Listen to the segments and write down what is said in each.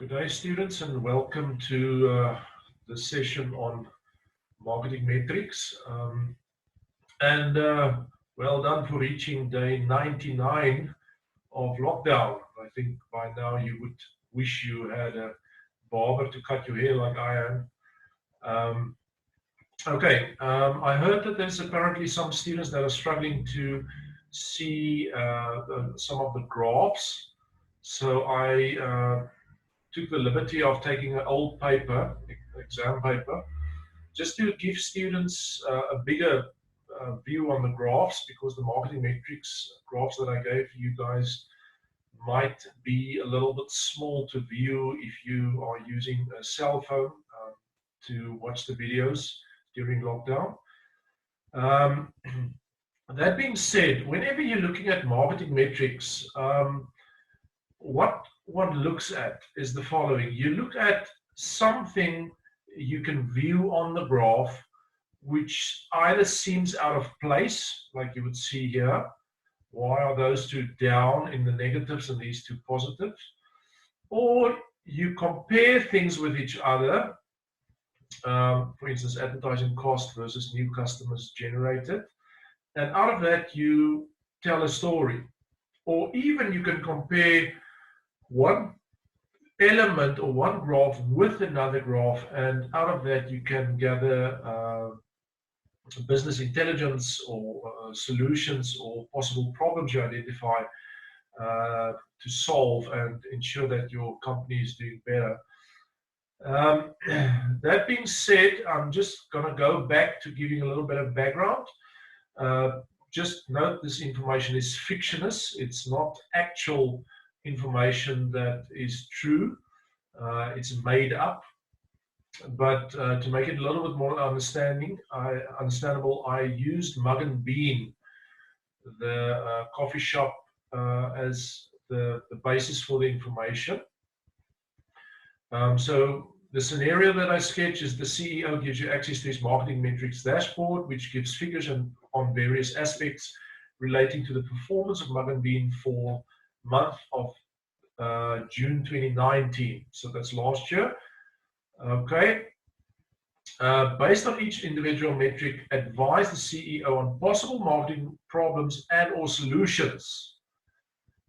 Good day, students, and welcome to the session on marketing metrics. Well done for reaching day 99 of lockdown. I think by now you would wish you had a barber to cut your hair like I am. I heard that there's apparently some students that are struggling to see some of the graphs. So I took the liberty of taking an old paper, exam paper, just to give students a bigger view on the graphs, because the marketing metrics graphs that I gave you guys might be a little bit small to view if you are using a cell phone to watch the videos during lockdown. That being said, whenever you're looking at marketing metrics, what one looks at is the following. You look at something you can view on the graph which either seems out of place, like you would see here. Why are those two down in the negatives and these two positives? Or you compare things with each other. For instance, advertising cost versus new customers generated. And out of that, you tell a story. Or even you can compare one element or one graph with another graph, and out of that you can gather business intelligence or solutions or possible problems you identify to solve and ensure that your company is doing better. That being said, I'm just going to go back to giving a little bit of background. Just note this information is fictitious. It's not actual information that is true. It's made up. But to make it a little bit more understandable, I used Mug and Bean, the coffee shop, as the basis for the information. So the scenario that I sketch is the CEO gives you access to his marketing metrics dashboard, which gives figures on various aspects relating to the performance of Mug and Bean for month of June 2019. So that's last year. Okay. Based on each individual metric, advise the CEO on possible marketing problems and or solutions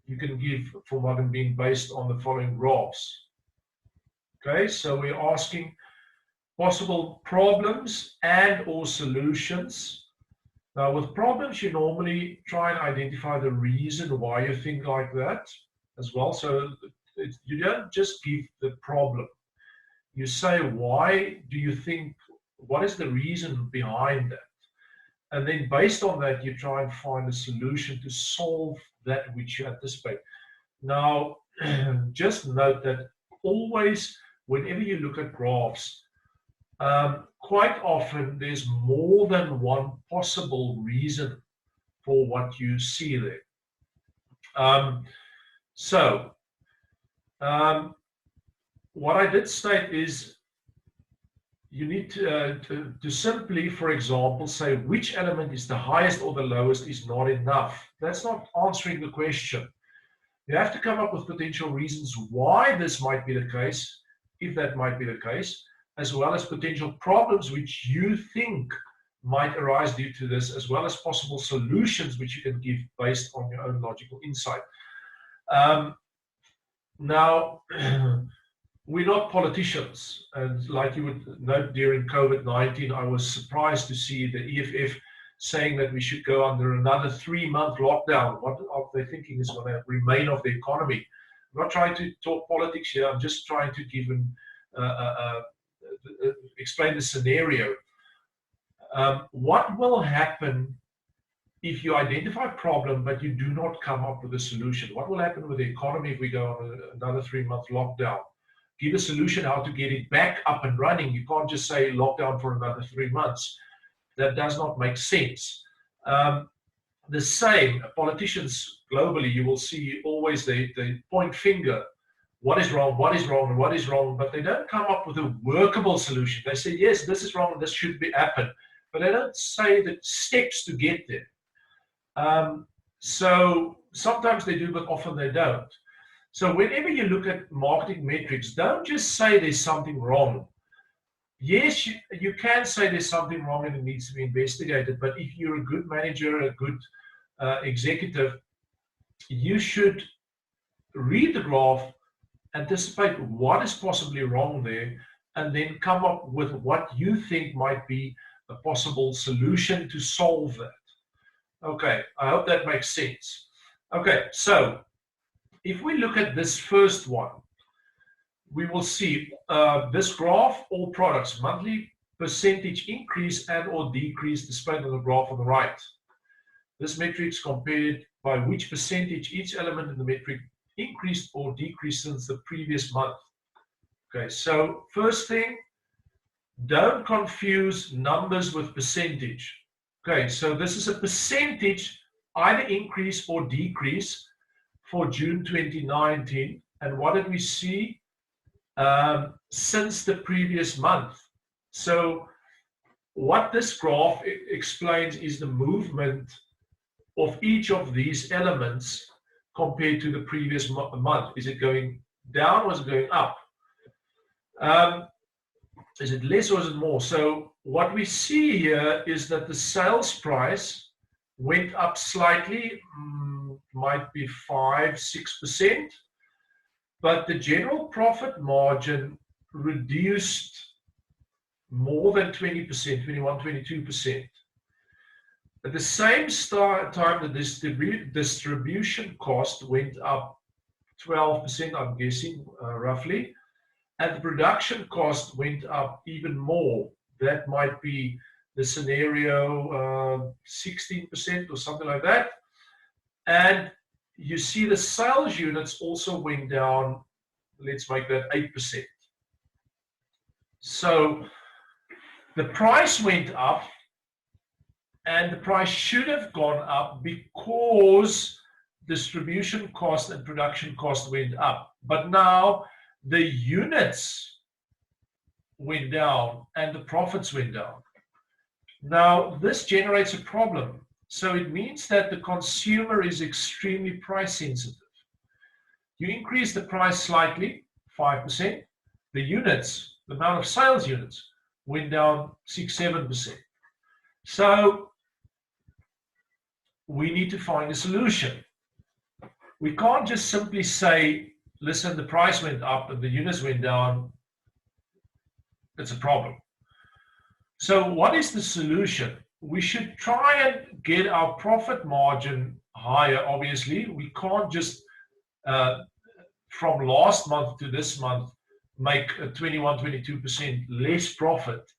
you can give for Mug and Bean based on the following graphs. Okay, so we're asking possible problems and or solutions. Now with problems, you normally try and identify the reason why you think like that as well. So you don't just give the problem. You say, why do you think, what is the reason behind that? And then based on that, you try and find a solution to solve that which you anticipate. Now, just note that always, whenever you look at graphs, quite often there's more than one possible reason for what you see there. What I did state is you need to simply, for example, say which element is the highest or the lowest is not enough. That's not answering the question. You have to come up with potential reasons why this might be the case, if that might be the case, as well as potential problems which you think might arise due to this, as well as possible solutions which you can give based on your own logical insight. Now, we're not politicians, and like you would note during COVID-19, I was surprised to see the EFF saying that we should go under another 3-month lockdown. What are they thinking is going to remain of the economy? I'm not trying to talk politics here. I'm just trying to give them, explain the scenario. What will happen if you identify a problem but you do not come up with a solution? What will happen with the economy if we go on another 3-month lockdown? Give a solution how to get it back up and running. You can't just say lockdown for another 3 months. That does not make sense. The same, politicians globally, you will see always they point finger. What is wrong, what is wrong, and what is wrong, but they don't come up with a workable solution. They say, yes, this is wrong, this should be happen, but they don't say the steps to get there. So sometimes they do, but often they don't. So whenever you look at marketing metrics, don't just say there's something wrong. Yes, you can say there's something wrong and it needs to be investigated, but if you're a good manager, a good executive, you should read the graph, anticipate what is possibly wrong there, and then come up with what you think might be a possible solution to solve that. Okay, I hope that makes sense. Okay, so if we look at this first one, we will see this graph, all products, monthly percentage increase and or decrease displayed on the graph on the right. This metric is compared by which percentage each element in the metric increased or decreased since the previous month. Okay, so first thing, don't confuse numbers with percentage. Okay, so this is a percentage, either increase or decrease for June 2019. And what did we see? Since the previous month. So what this graph explains is the movement of each of these elements compared to the previous month. Is it going down or is it going up? Is it less or is it more? So what we see here is that the sales price went up slightly, might be 5-6%, but the general profit margin reduced more than 20%, 21, 22%. At the same time, the distribution cost went up 12%, I'm guessing, roughly, and the production cost went up even more. That might be the scenario 16% or something like that. And you see the sales units also went down, let's make that 8%. So the price went up, and the price should have gone up because distribution cost and production cost went up. But now the units went down and the profits went down. Now this generates a problem. So it means that the consumer is extremely price sensitive. You increase the price slightly, 5%, the units, the amount of sales units went down 6-7%. So we need to find a solution. We can't just simply say, listen, the price went up and the units went down. It's a problem. So what is the solution? We should try and get our profit margin higher. Obviously, we can't just from last month to this month make a 21-22% less profit.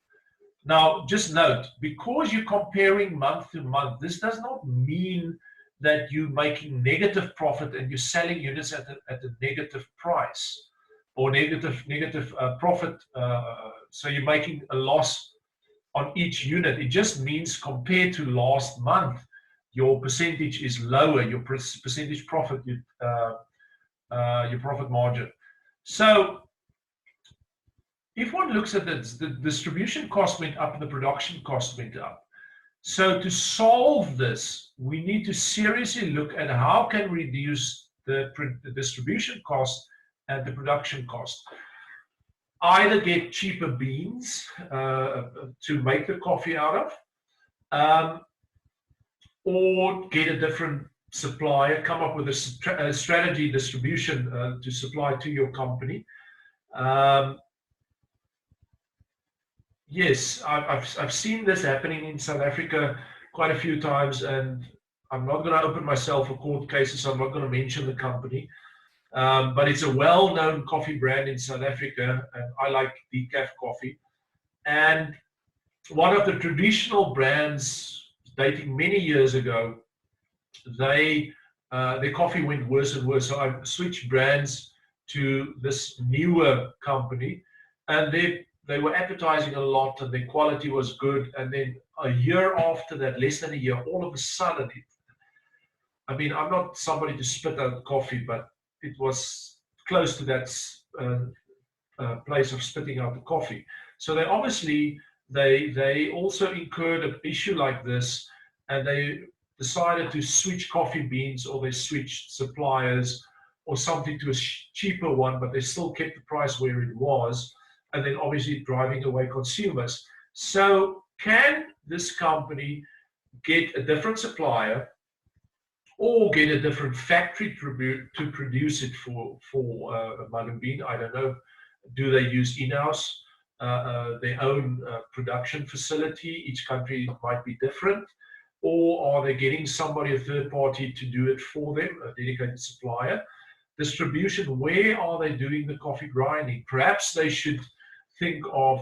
Now, just note, because you're comparing month to month, this does not mean that you're making negative profit and you're selling units at a negative price or negative profit. So you're making a loss on each unit. It just means compared to last month, your percentage is lower, your percentage profit, your profit margin. So if one looks at this, the distribution cost went up and the production cost went up. So to solve this, we need to seriously look at how can we reduce the distribution cost and the production cost. Either get cheaper beans to make the coffee out of, or get a different supplier, come up with a strategy distribution to supply to your company. Yes, I've seen this happening in South Africa quite a few times, and I'm not going to open myself for court cases, so I'm not going to mention the company. But it's a well-known coffee brand in South Africa, and I like decaf coffee. And one of the traditional brands dating many years ago, their coffee went worse and worse. So I switched brands to this newer company, and they were advertising a lot and their quality was good. And then a year after that, less than a year, all of a sudden, I mean, I'm not somebody to spit out coffee, but it was close to that place of spitting out the coffee. So they obviously, they also incurred an issue like this, and they decided to switch coffee beans, or they switched suppliers, or something to a cheaper one, but they still kept the price where it was, and then obviously driving away consumers. So can this company get a different supplier or get a different factory to produce it for Mugg & Bean? I don't know. Do they use in-house their own production facility? Each country might be different. Or are they getting somebody, a third party, to do it for them, a dedicated supplier? Distribution, where are they doing the coffee grinding? Perhaps they should think of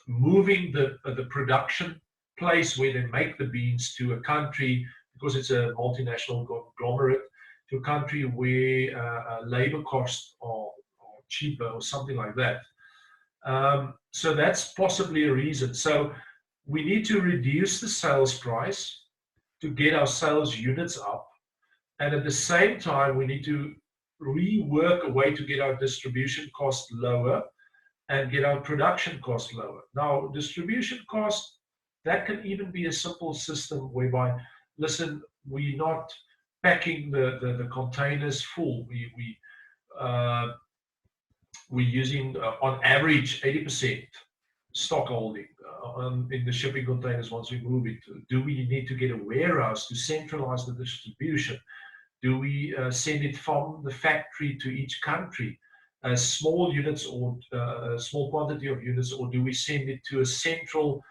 moving the production place where they make the beans to a country, because it's a multinational conglomerate, to a country where labor costs are cheaper or something like that. So that's possibly a reason. So we need to reduce the sales price to get our sales units up. And at the same time, we need to rework a way to get our distribution cost lower and get our production cost lower. Now, distribution cost, that can even be a simple system whereby, listen, we're not packing the containers full. We're using, on average, 80% stock holding in the shipping containers once we move it. Do we need to get a warehouse to centralize the distribution? Do we send it from the factory to each country as small units or a small quantity of units, or do we send it to a central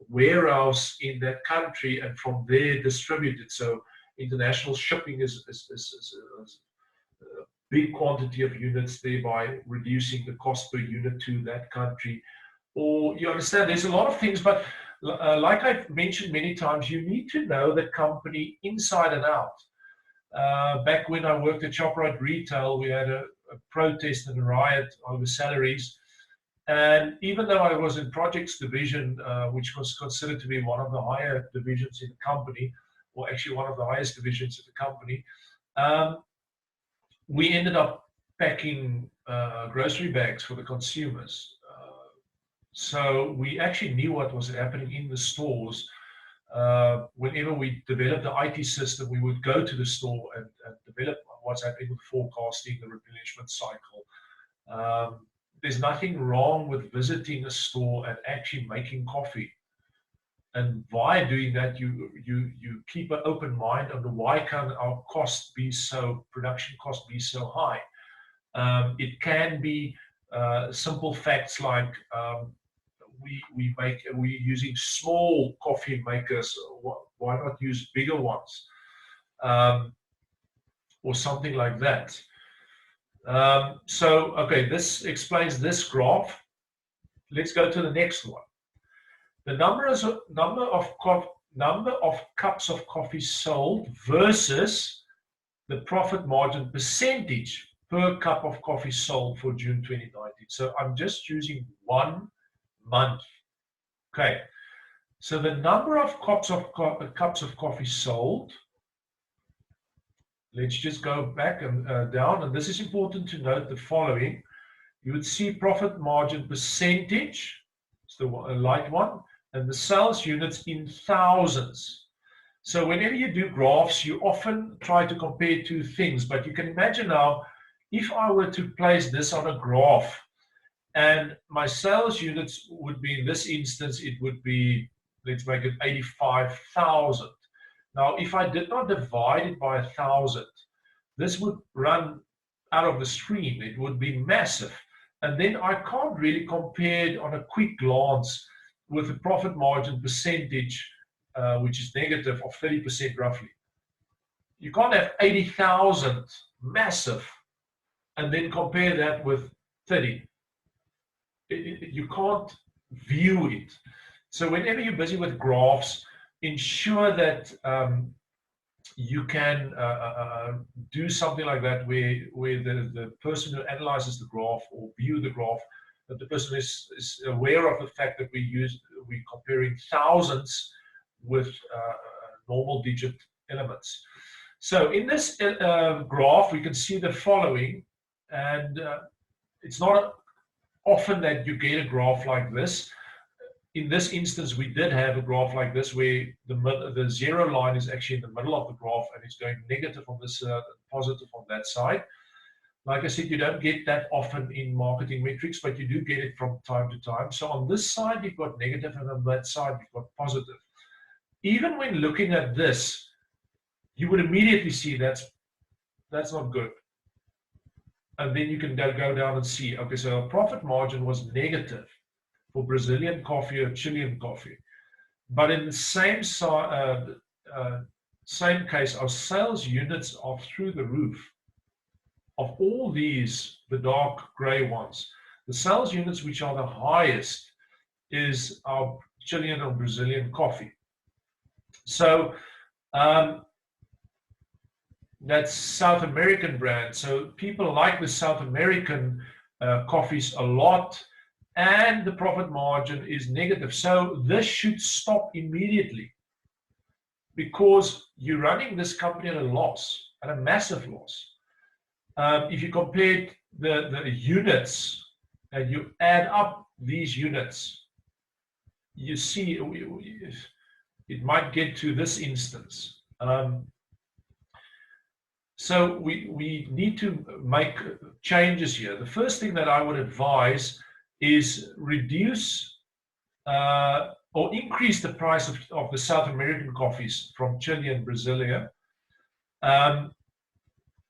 warehouse in that country and from there distribute it? So international shipping is a big quantity of units, thereby reducing the cost per unit to that country. Or you understand, there's a lot of things, but like I've mentioned many times, you need to know the company inside and out. Back when I worked at ShopRite Retail, we had a protest and a riot over salaries. And even though I was in projects division, which was considered to be one of the higher divisions in the company, or actually one of the highest divisions in the company, we ended up packing grocery bags for the consumers. So we actually knew what was happening in the stores. Whenever we developed the IT system, we would go to the store and develop what's happening with forecasting, the replenishment cycle. There's nothing wrong with visiting a store and actually making coffee. And by doing that, you keep an open mind on why can our cost be so, production cost be so high. It can be simple facts like we're using small coffee makers. Why not use bigger ones, or something like that? So okay, this explains this graph. Let's go to the next one. The number of cups of coffee sold versus the profit margin percentage per cup of coffee sold for June 2019. So I'm just using 1 month. Okay, so the number of cups of coffee sold, let's just go back and down, and this is important to note the following. You would see profit margin percentage, it's the light one, and the sales units in thousands. So whenever you do graphs, you often try to compare two things, but you can imagine now, if I were to place this on a graph, and my sales units would be, in this instance, it would be, let's make it 85,000. Now, if I did not divide it by 1,000, this would run out of the screen. It would be massive. And then I can't really compare it on a quick glance with the profit margin percentage, which is negative of 30% roughly. You can't have 80,000 massive and then compare that with 30. You can't view it. So whenever you're busy with graphs, ensure that you can do something like that where the person who analyzes the graph or view the graph, that the person is aware of the fact that we're comparing thousands with normal digit elements. So in this graph, we can see the following, and it's not often that you get a graph like this. in this instance, we did have a graph like this where the zero line is actually in the middle of the graph and it's going negative on this, positive on that side. Like I said, you don't get that often in marketing metrics, but you do get it from time to time. So on this side, you've got negative, and on that side, you've got positive. Even when looking at this, you would immediately see that's not good. And then you can go down and see, okay, so our profit margin was negative for Brazilian coffee or Chilean coffee. But in the same case, our sales units are through the roof. Of all these, the dark gray ones, the sales units which are the highest is our Chilean or Brazilian coffee. So that's South American brand. So people like the South American coffees a lot, and the profit margin is negative. So this should stop immediately, because you're running this company at a loss, at a massive loss. If you compare the units and you add up these units, you see it might get to this instance. So we need to make changes here. The first thing that I would advise is reduce or increase the price of the South American coffees from Chile and Brasilia.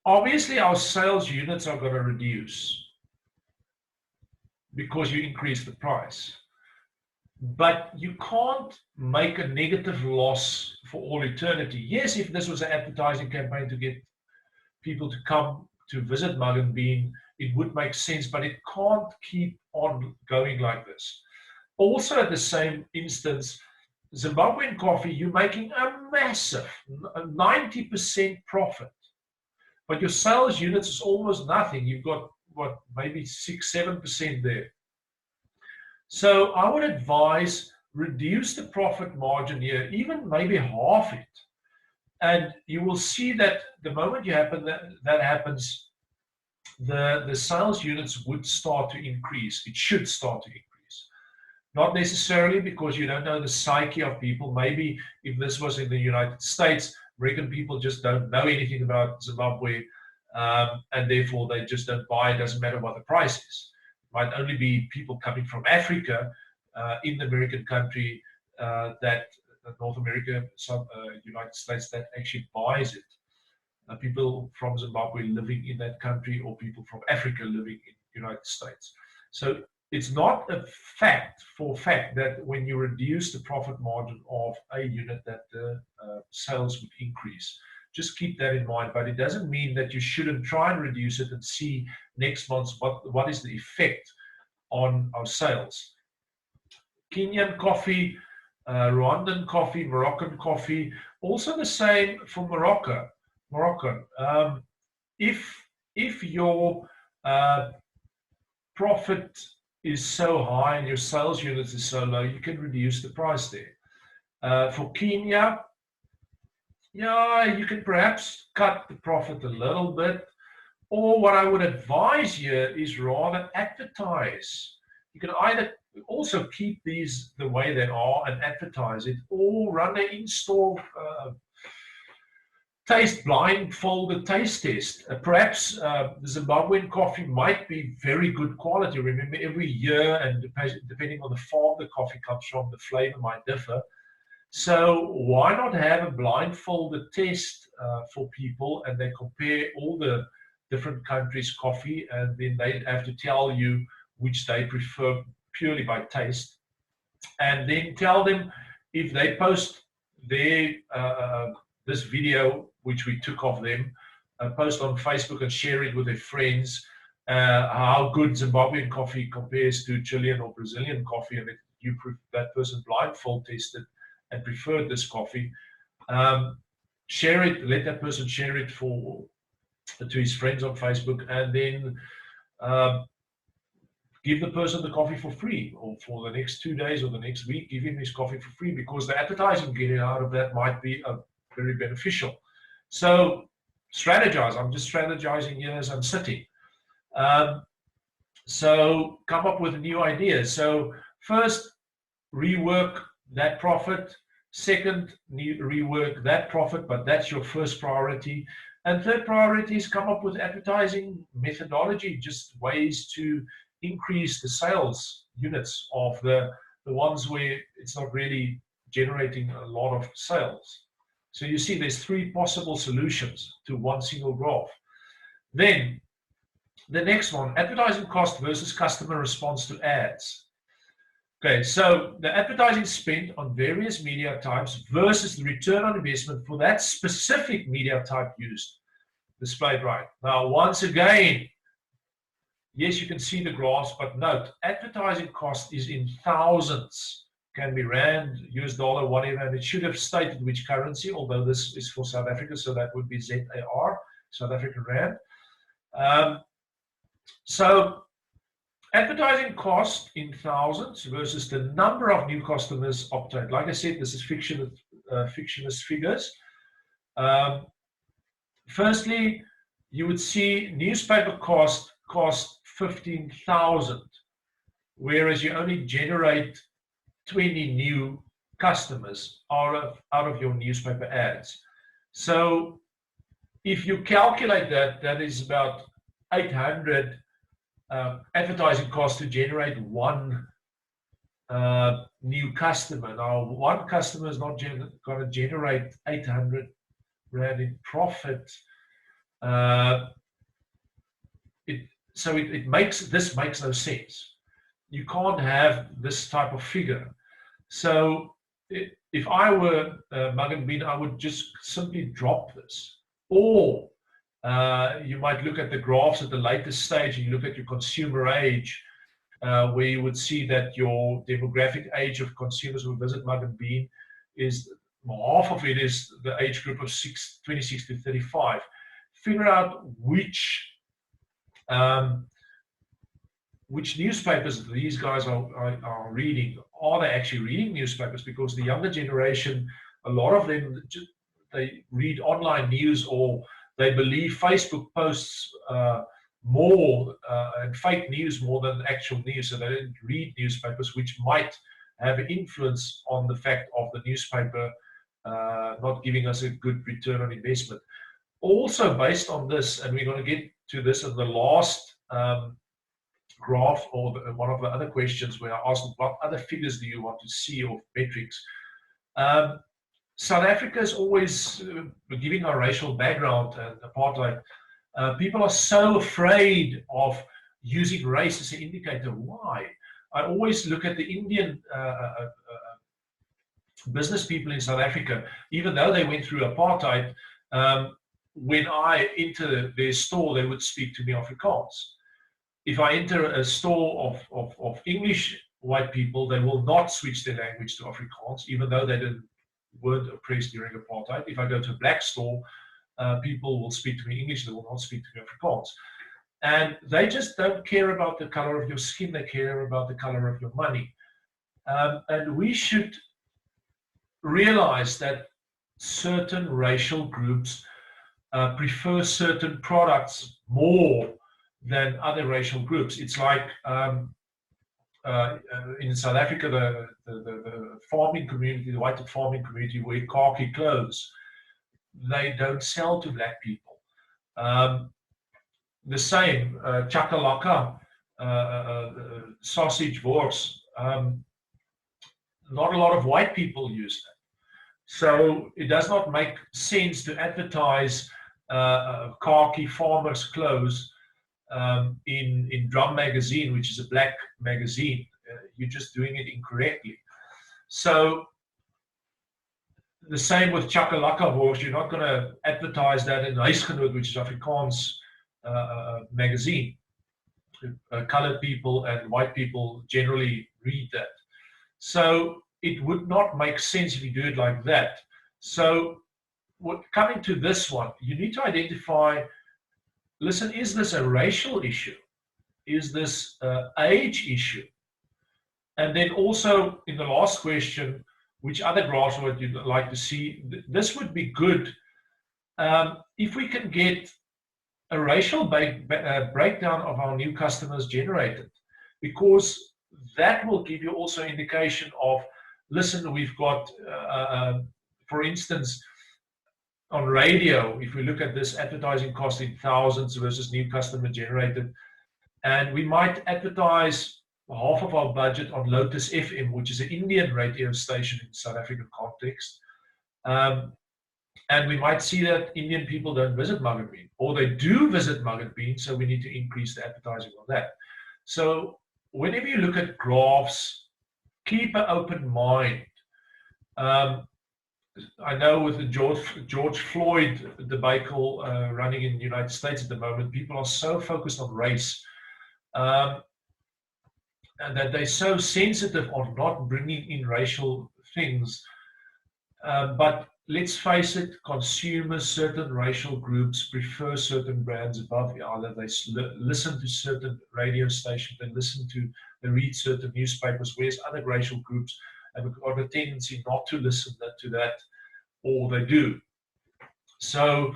Obviously, our sales units are going to reduce because you increase the price. But you can't make a negative loss for all eternity. Yes, if this was an advertising campaign to get people to come to visit Mugg & Bean, it would make sense, but it can't keep on going like this. Also, at the same instance, Zimbabwean coffee, you're making a massive 90% profit. But your sales units is almost nothing. You've got, what, maybe 6-7% there. So I would advise reduce the profit margin here, even maybe half it. And you will see that the moment that happens, the sales units would start to increase. It should start to increase. Not necessarily because you don't know the psyche of people. Maybe if this was in the United States, American people just don't know anything about Zimbabwe, and therefore they just don't buy. It doesn't matter what the price is. It might only be people coming from Africa in the American country, that North America, United States, that actually buys it. People from Zimbabwe living in that country, or people from Africa living in the United States. So it's not a fact that when you reduce the profit margin of a unit that the sales would increase. Just keep that in mind, but it doesn't mean that you shouldn't try and reduce it and see next month what is the effect on our sales. Kenyan coffee, Rwandan coffee, Moroccan coffee, also the same for Moroccan. If your profit is so high and your sales units is so low, you can reduce the price there. For Kenya, yeah, you can perhaps cut the profit a little bit, or what I would advise here is rather advertise. You can either also keep these the way they are and advertise it, or run an in-store blindfolded taste test. Perhaps the Zimbabwean coffee might be very good quality. Remember, every year, and depending on the farm the coffee comes from, the flavor might differ. So why not have a blindfolded test for people, and they compare all the different countries' coffee, and then they have to tell you which they prefer purely by taste, and then tell them if they post their this video which we took of them, post on Facebook and share it with their friends, how good Zimbabwean coffee compares to Chilean or Brazilian coffee, and if that person blindfold tested and preferred this coffee, share it, let that person share it to his friends on Facebook, and then give the person the coffee for free, or for the next 2 days or the next week, give him his coffee for free, because the advertising getting out of that might be very beneficial. So strategize. I'm just strategizing here as I'm sitting. So come up with new ideas. So first, rework that profit. Second, rework that profit, but that's your first priority. And third priority is come up with advertising methodology, just ways to increase the sales units of the ones where it's not really generating a lot of sales. So you see there's three possible solutions to one single graph. Then the next one, advertising cost versus customer response to ads. Okay, so the advertising spent on various media types versus the return on investment for that specific media type used, displayed right. Now, once again, yes, you can see the graphs, but note, advertising cost is in thousands, can be rand, US dollar, whatever, and it should have stated which currency, although this is for South Africa, so that would be ZAR, South African rand. So advertising cost in thousands versus the number of new customers obtained. Like I said, this is fictionist figures. Firstly, you would see newspaper cost 15,000, whereas you only generate 20 new customers out of your newspaper ads. So if you calculate that, that is about 800 advertising costs to generate one new customer. Now, one customer is not going to generate 800 rand in profit. This makes no sense. You can't have this type of figure. So if I were Mugg & Bean, I would just simply drop this. Or you might look at the graphs at the latest stage and you look at your consumer age, where you would see that your demographic age of consumers who visit Mugg & Bean is half of it is the age group of 26 to 35. Figure out which newspapers these guys are reading. Are they actually reading newspapers? Because the younger generation, a lot of them, they read online news, or they believe Facebook posts more and fake news more than actual news, so they don't read newspapers, which might have an influence on the fact of the newspaper not giving us a good return on investment. Also, based on this, and we're going to get to this in the last graph, or one of the other questions where I asked what other figures do you want to see, or metrics. South Africa is always giving our racial background and apartheid. People are so afraid of using race as an indicator. Why? I always look at the Indian business people in South Africa, even though they went through apartheid. When I enter their store, they would speak to me Afrikaans. If I enter a store of English white people, they will not switch their language to Afrikaans, even though they weren't oppressed during apartheid. If I go to a black store, people will speak to me English, they will not speak to me Afrikaans. And they just don't care about the color of your skin, they care about the color of your money. And we should realize that certain racial groups prefer certain products more than other racial groups. It's like in South Africa, the farming community, the white farming community, wear khaki clothes. They don't sell to black people. The same, chakalaka, sausage wors. Not a lot of white people use that. So it does not make sense to advertise khaki farmers' clothes in Drum Magazine, which is a black magazine. You're just doing it incorrectly. So the same with chakalaka wors. You're not going to advertise that in Huisgenoot, which is Afrikaans magazine. Colored people and white people generally read that. So it would not make sense if you do it like that. So coming to this one, you need to identify, listen, is this a racial issue? Is this an age issue? And then also in the last question, which other graphs would you like to see? This would be good if we can get a racial breakdown of our new customers generated, because that will give you also indication of, listen, we've got, for instance, on radio, if we look at this advertising cost in thousands versus new customer generated, and we might advertise half of our budget on Lotus FM, which is an Indian radio station in South African context. And we might see that Indian people don't visit Mugg & Bean, or they do visit Mugg & Bean, so we need to increase the advertising on that. So whenever you look at graphs, keep an open mind. I know with the George Floyd debacle running in the United States at the moment, people are so focused on race, and that they're so sensitive on not bringing in racial things. But let's face it, consumers, certain racial groups prefer certain brands above the other. They listen to certain radio stations, they read certain newspapers, whereas other racial groups have got a tendency not to listen to that, or they do. So,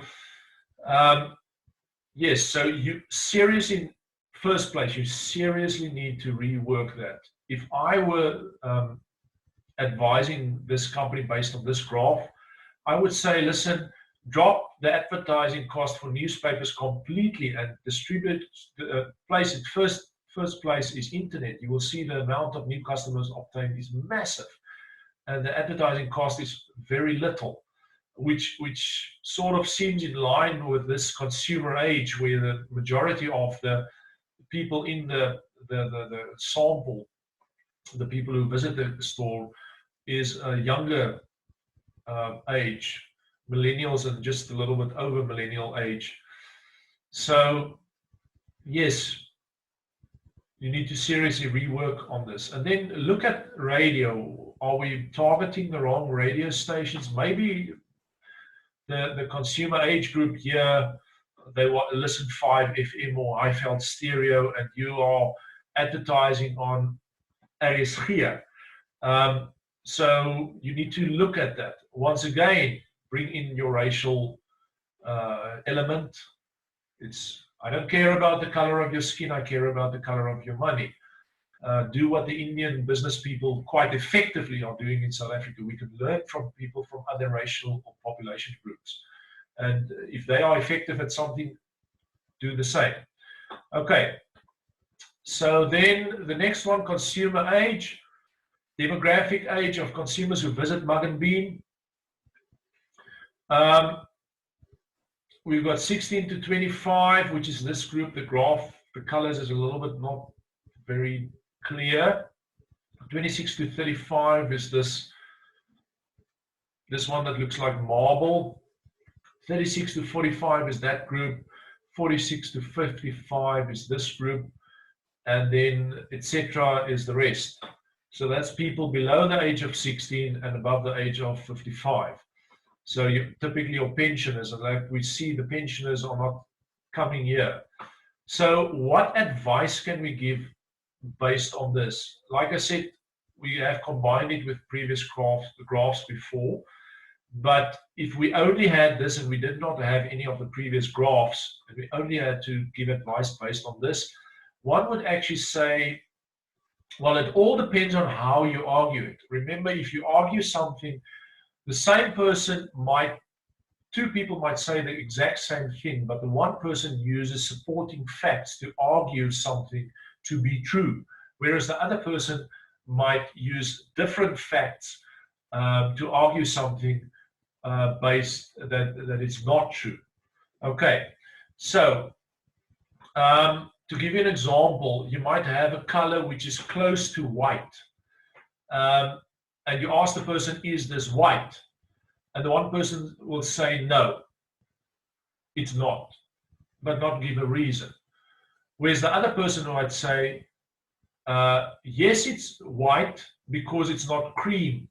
yes, so you seriously, first place, you seriously need to rework that. If I were advising this company based on this graph, I would say, listen, drop the advertising cost for newspapers completely and distribute, place it first place is internet. You will see the amount of new customers obtained is massive, and the advertising cost is very little, which sort of seems in line with this consumer age, where the majority of the people in the sample, the people who visit the store, is a younger age, millennials, and just a little bit over millennial age. So yes, you need to seriously rework on this. And then look at radio. Are we targeting the wrong radio stations? Maybe the consumer age group here, they want to listen 5 FM or Highveld stereo, and you are advertising on RSG. So you need to look at that. Once again, bring in your racial element. I don't care about the color of your skin, I care about the color of your money. Do what the Indian business people quite effectively are doing in South Africa. We can learn from people from other racial or population groups. And if they are effective at something, do the same. Okay, so then the next one, consumer age, demographic age of consumers who visit Mugg & Bean. We've got 16 to 25, which is this group. The graph, the colors is a little bit not very clear. 26 to 35 is this one that looks like marble. 36 to 45 is that group. 46 to 55 is this group. And then etc. is the rest. So that's people below the age of 16 and above the age of 55. So typically your pensioners, and like we see, the pensioners are not coming here. So what advice can we give based on this? Like I said, we have combined it with previous graphs before. But if we only had this and we did not have any of the previous graphs, and we only had to give advice based on this, one would actually say, well, it all depends on how you argue it. Remember, if you argue something, the same person two people might say the exact same thing, but the one person uses supporting facts to argue something to be true, whereas the other person might use different facts to argue something based that it's not true. Okay, so to give you an example, you might have a color which is close to white. And you ask the person, is this white? And the one person will say, no, it's not, but not give a reason. Whereas the other person might say, yes, it's white because it's not cream.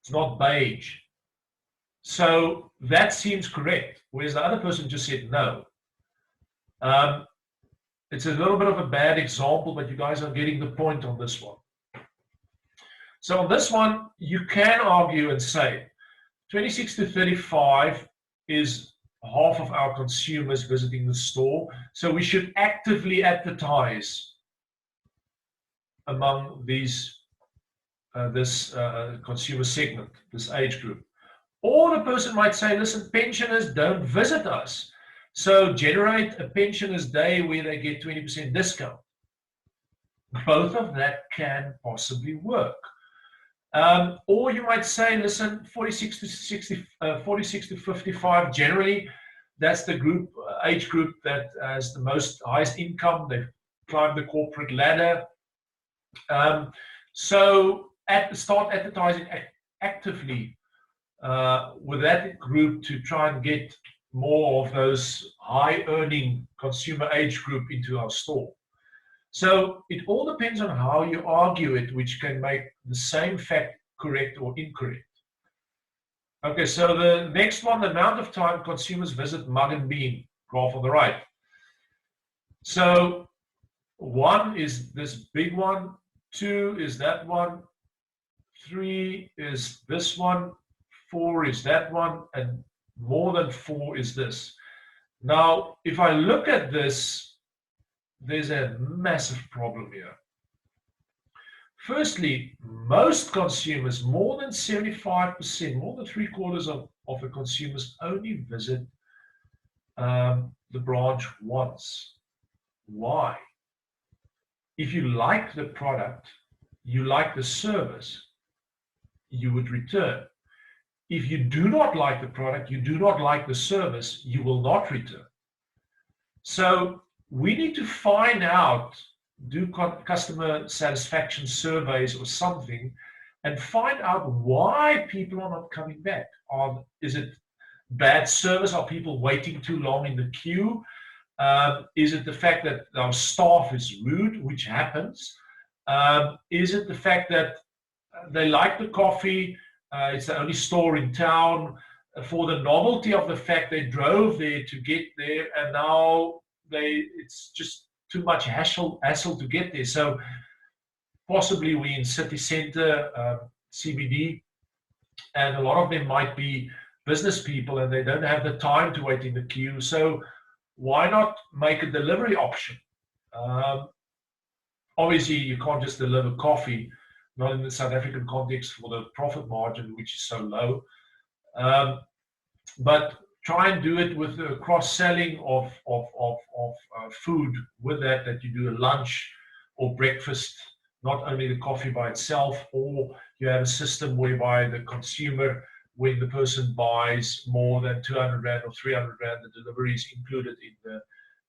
It's not beige. So that seems correct. Whereas the other person just said no. It's a little bit of a bad example, but you guys are getting the point on this one. So on this one, you can argue and say 26 to 35 is half of our consumers visiting the store. So we should actively advertise among these this consumer segment, this age group. Or the person might say, listen, pensioners don't visit us, so generate a pensioners day where they get 20% discount. Both of that can possibly work. Or you might say, listen, 46 to 55, generally, that's the group, age group that has the most highest income. They've climbed the corporate ladder. So start advertising actively with that group to try and get more of those high-earning consumer age group into our store. So it all depends on how you argue it, which can make the same fact correct or incorrect. Okay, so the next one, the amount of time consumers visit Mugg & Bean, graph on the right. So 1 is this big one, 2 is that one, 3 is this one, 4 is that one, and more than 4 is this. Now, if I look at this, there's a massive problem here. Firstly, most consumers, more than 75%, more than 3/4 of the consumers only visit the branch once. Why? If you like the product, you like the service, you would return. If you do not like the product, you do not like the service, you will not return. So we need to find out, do customer satisfaction surveys or something, and find out why people are not coming back. Is it bad service? Are people waiting too long in the queue? Is it the fact that our staff is rude, which happens? Is it the fact that they like the coffee, it's the only store in town, for the novelty of the fact they drove there to get there, and now it's just too much hassle to get there. So possibly we're in city center, CBD, and a lot of them might be business people and they don't have the time to wait in the queue. So why not make a delivery option? Obviously, you can't just deliver coffee, not in the South African context for the profit margin, which is so low. But try and do it with the cross-selling of food with that you do a lunch or breakfast, not only the coffee by itself, or you have a system whereby the consumer, when the person buys more than 200 Rand or 300 Rand, the delivery is included in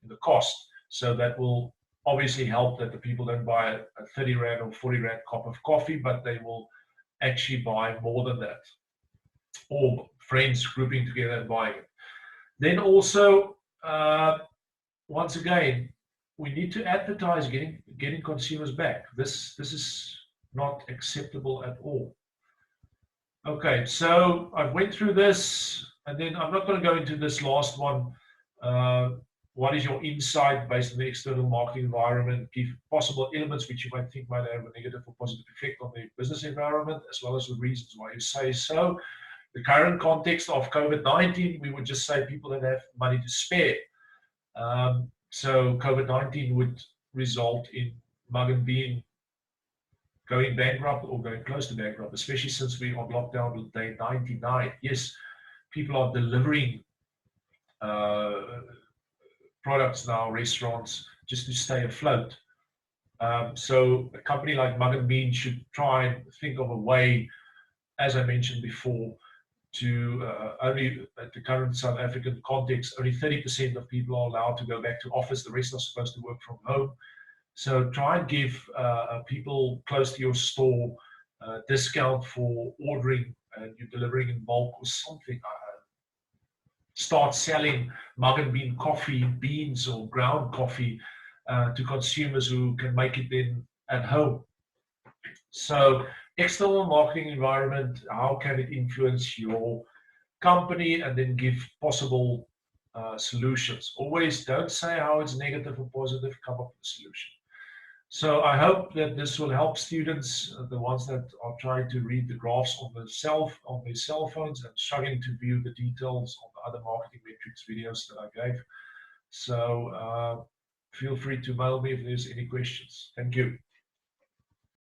the cost. So that will obviously help that the people don't buy a 30 Rand or 40 Rand cup of coffee, but they will actually buy more than that, or friends grouping together and buying it. Then also, once again, we need to advertise getting consumers back. This is not acceptable at all. Okay, so I've went through this, and then I'm not going to go into this last one. What is your insight based on the external marketing environment? Give possible elements which you might think might have a negative or positive effect on the business environment, as well as the reasons why you say so. The current context of COVID-19, we would just say people don't have money to spare. So COVID-19 would result in Mugg & Bean going bankrupt or going close to bankrupt, especially since we are locked down on day 99. Yes, people are delivering products now, restaurants, just to stay afloat. So a company like Mugg & Bean should try and think of a way, as I mentioned before, to only at the current South African context, only 30% of people are allowed to go back to office. The rest are supposed to work from home. So try and give people close to your store discount for ordering and you're delivering in bulk or something. Start selling Mugg & Bean coffee beans or ground coffee to consumers who can make it then at home. So external marketing environment, how can it influence your company, and then give possible solutions. Always don't say how it's negative or positive, come up with a solution. So I hope that this will help students, the ones that are trying to read the graphs on their cell phones and struggling to view the details on the other marketing metrics videos that I gave. So feel free to mail me if there's any questions. Thank you.